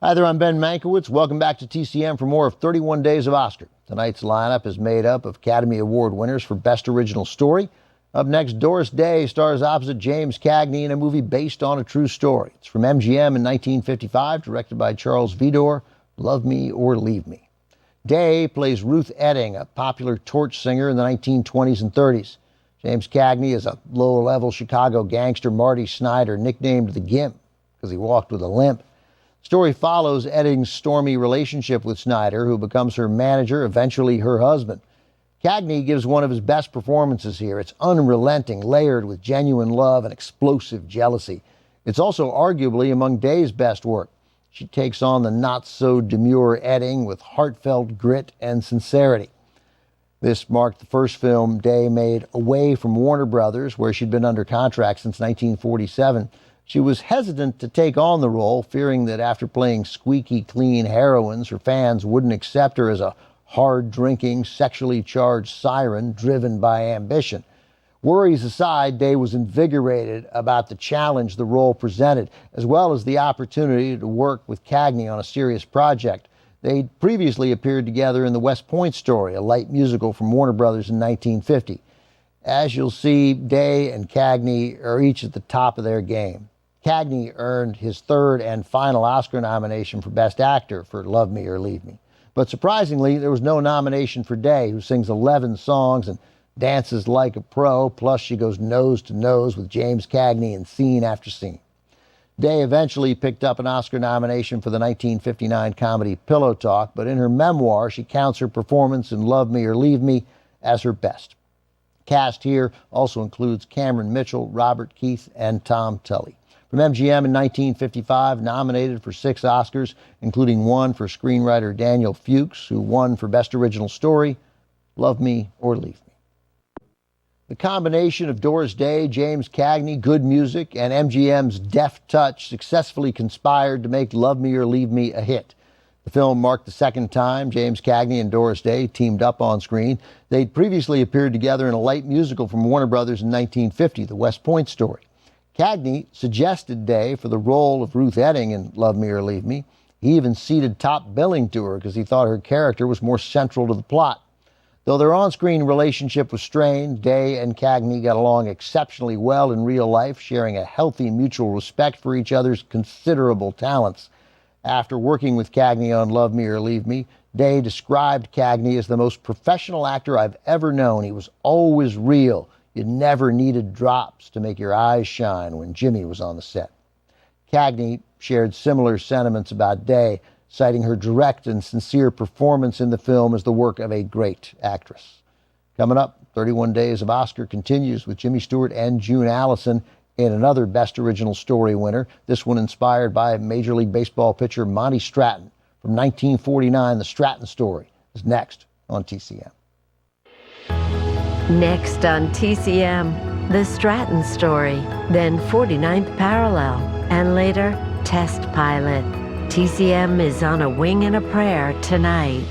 Hi there, I'm Ben Mankiewicz. Welcome back to TCM for more of 31 Days of Oscar. Tonight's lineup is made up of Academy Award winners for Best Original Story. Up next, Doris Day stars opposite James Cagney in a movie based on a true story. It's from MGM in 1955, directed by Charles Vidor, Love Me or Leave Me. Day plays Ruth Etting, a popular torch singer in the 1920s and 30s. James Cagney is a low-level Chicago gangster, Marty Snyder, nicknamed the Gimp because he walked with a limp. The story follows Etting's stormy relationship with Snyder, who becomes her manager, eventually her husband. Cagney gives one of his best performances here. It's unrelenting, layered with genuine love and explosive jealousy. It's also arguably among Day's best work. She takes on the not-so-demure Etting with heartfelt grit and sincerity. This marked the first film Day made away from Warner Brothers, where she'd been under contract since 1947. She was hesitant to take on the role, fearing that after playing squeaky clean heroines, her fans wouldn't accept her as a hard-drinking, sexually charged siren driven by ambition. Worries aside, Day was invigorated about the challenge the role presented, as well as the opportunity to work with Cagney on a serious project. They'd previously appeared together in The West Point Story, a light musical from Warner Brothers in 1950. As you'll see, Day and Cagney are each at the top of their game. Cagney earned his third and final Oscar nomination for Best Actor for Love Me or Leave Me. But surprisingly, there was no nomination for Day, who sings 11 songs and dances like a pro, plus she goes nose to nose with James Cagney in scene after scene. Day eventually picked up an Oscar nomination for the 1959 comedy Pillow Talk, but in her memoir, she counts her performance in Love Me or Leave Me as her best. Cast here also includes Cameron Mitchell, Robert Keith, and Tom Tully. From MGM in 1955, nominated for 6 Oscars, including 1 for screenwriter Daniel Fuchs, who won for Best Original Story, Love Me or Leave Me. The combination of Doris Day, James Cagney, good music, and MGM's deft touch successfully conspired to make Love Me or Leave Me a hit. The film marked the second time James Cagney and Doris Day teamed up on screen. They'd previously appeared together in a light musical from Warner Brothers in 1950, The West Point Story. Cagney suggested Day for the role of Ruth Etting in Love Me or Leave Me. He even ceded top billing to her because he thought her character was more central to the plot. Though their on-screen relationship was strained, Day and Cagney got along exceptionally well in real life, sharing a healthy mutual respect for each other's considerable talents. After working with Cagney on Love Me or Leave Me, Day described Cagney as the most professional actor I've ever known. He was always real. You never needed drops to make your eyes shine when Jimmy was on the set. Cagney shared similar sentiments about Day, citing her direct and sincere performance in the film as the work of a great actress. Coming up, 31 Days of Oscar continues with Jimmy Stewart and June Allison in another Best Original Story winner, this one inspired by Major League Baseball pitcher Monty Stratton. From 1949, The Stratton Story is next on TCM. Next on TCM, The Stratton Story, then 49th Parallel, and later Test Pilot. TCM is on a wing and a prayer tonight.